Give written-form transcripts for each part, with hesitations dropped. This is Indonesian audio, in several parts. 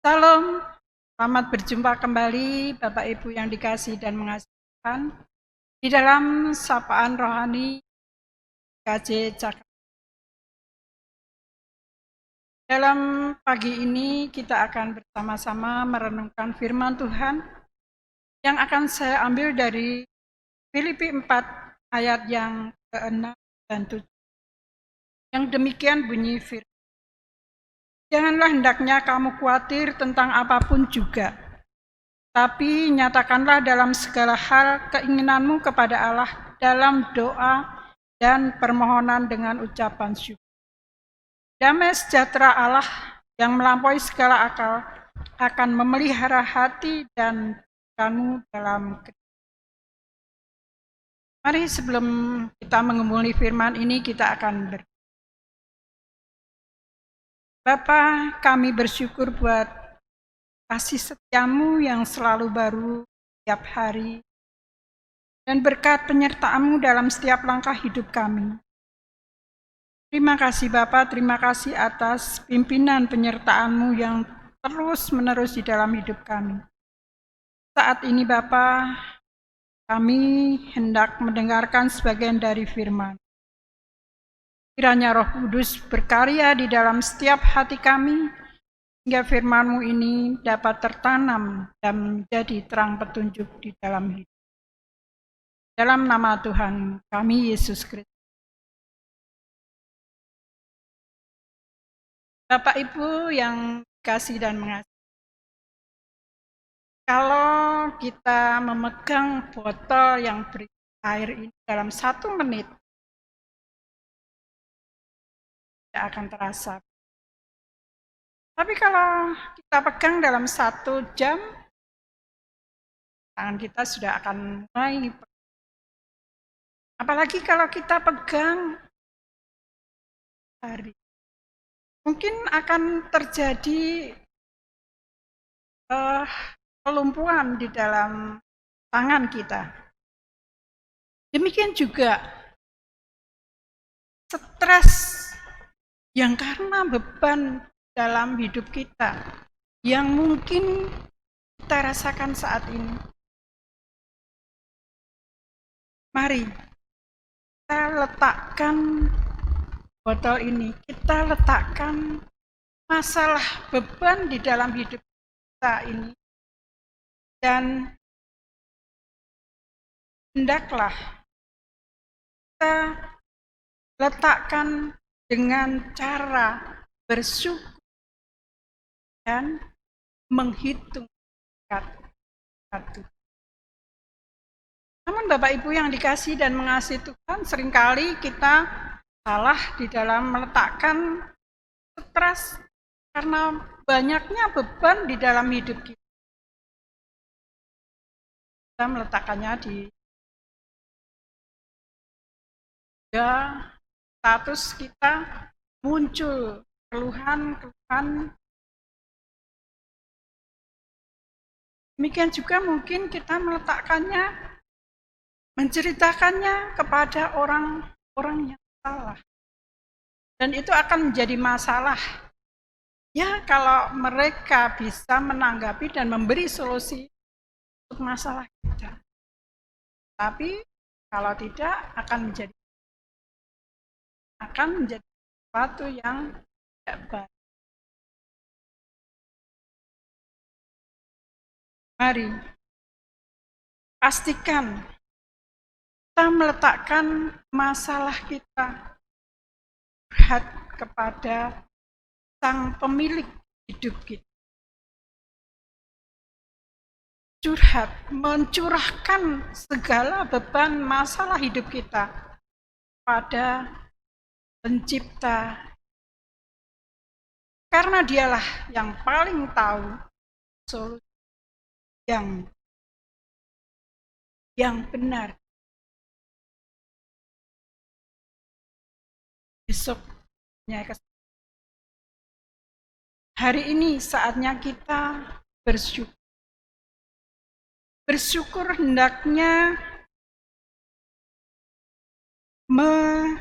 Salam, selamat berjumpa kembali Bapak Ibu yang dikasihi dan mengasihi Tuhan di dalam sapaan rohani KJ Jakarta. Dalam pagi ini kita akan bersama-sama merenungkan firman Tuhan yang akan saya ambil dari Filipi 4 ayat yang ke-6 dan 7. Yang demikian bunyi firman. Janganlah hendaknya kamu khawatir tentang apapun juga, tapi nyatakanlah dalam segala hal keinginanmu kepada Allah dalam doa dan permohonan dengan ucapan syukur. Damai sejahtera Allah yang melampaui segala akal akan memelihara hati dan pikiranmu dalam Kristus. Mari sebelum kita mengemuli firman ini kita akan berdoa. Bapa, kami bersyukur buat kasih setiamu yang selalu baru setiap hari, dan berkat penyertaan-Mu dalam setiap langkah hidup kami. Terima kasih Bapa, terima kasih atas pimpinan penyertaan-Mu yang terus-menerus di dalam hidup kami. Saat ini Bapa, kami hendak mendengarkan sebagian dari firman. Kiranya Roh Kudus berkarya di dalam setiap hati kami, hingga firman-Mu ini dapat tertanam dan menjadi terang petunjuk di dalam hidup. Dalam nama Tuhan kami, Yesus Kristus. Bapak Ibu yang dikasihi dan mengasihi, kalau kita memegang botol yang berisi air ini dalam 1 menit, tidak akan terasa. Tapi kalau kita pegang dalam 1 jam, tangan kita sudah akan mulai. Apalagi kalau kita pegang hari, mungkin akan terjadi kelumpuhan di dalam tangan kita. Demikian juga stres yang karena beban dalam hidup kita yang mungkin kita rasakan saat ini. Mari kita letakkan botol ini, kita letakkan masalah beban di dalam hidup kita ini, dan hendaklah kita letakkan dengan cara bersyukur dan menghitung satu. Namun Bapak Ibu yang dikasihi dan mengasihi Tuhan, seringkali kita salah di dalam meletakkan stres karena banyaknya beban di dalam hidup kita. Kita meletakkannya di status kita, muncul keluhan. Demikian juga mungkin kita meletakkannya, menceritakannya kepada orang-orang yang salah. Dan itu akan menjadi masalah. Ya, kalau mereka bisa menanggapi dan memberi solusi untuk masalah kita. Tapi kalau tidak akan menjadi sesuatu yang tidak baik. Mari pastikan kita meletakkan masalah kita kepada Sang Pemilik hidup kita. Mencurahkan segala beban masalah hidup kita pada Pencipta, karena Dialah yang paling tahu solusi yang benar. Besoknya, hari ini saatnya kita bersyukur. Bersyukur hendaknya melihat,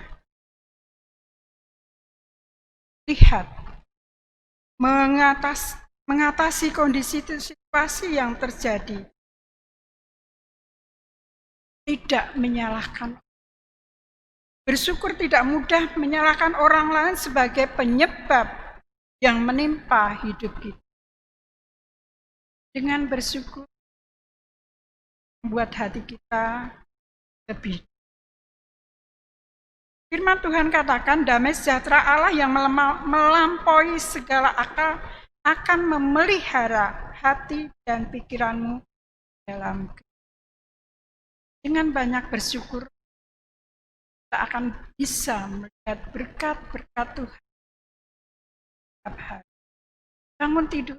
mengatasi mengatasi kondisi situasi yang terjadi. Tidak menyalahkan. Bersyukur tidak mudah menyalahkan orang lain sebagai penyebab yang menimpa hidup kita. Dengan bersyukur, membuat hati kita lebih. Firman Tuhan katakan, damai sejahtera Allah yang melampaui segala akal akan memelihara hati dan pikiranmu dalam. Dengan banyak bersyukur, kita akan bisa melihat berkat-berkat Tuhan setiap hari. Bangun tidur,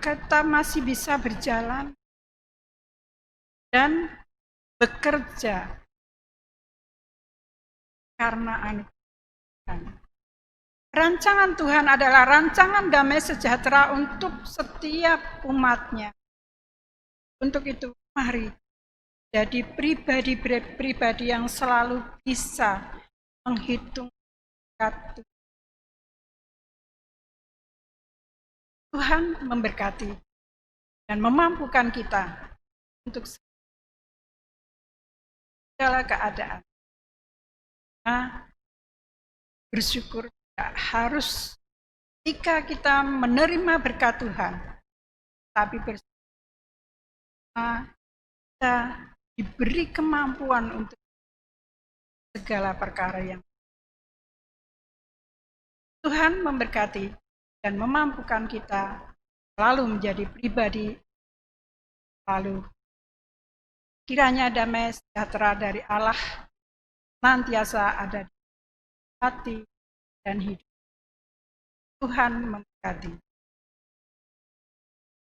kita masih bisa berjalan dan bekerja karena anugerah. Rancangan Tuhan adalah rancangan damai sejahtera untuk setiap umatnya. Untuk itu, mari jadi pribadi-pribadi yang selalu bisa menghitung berkat Tuhan memberkati dan memampukan kita untuk segala keadaan. Nah, bersyukur tidak harus ketika kita menerima berkat Tuhan, tapi bersyukur kita diberi kemampuan untuk segala perkara yang Tuhan memberkati dan memampukan kita selalu menjadi pribadi lalu. Kiranya damai sejahtera dari Allah senantiasa ada di hati dan hidup. Tuhan memberkati.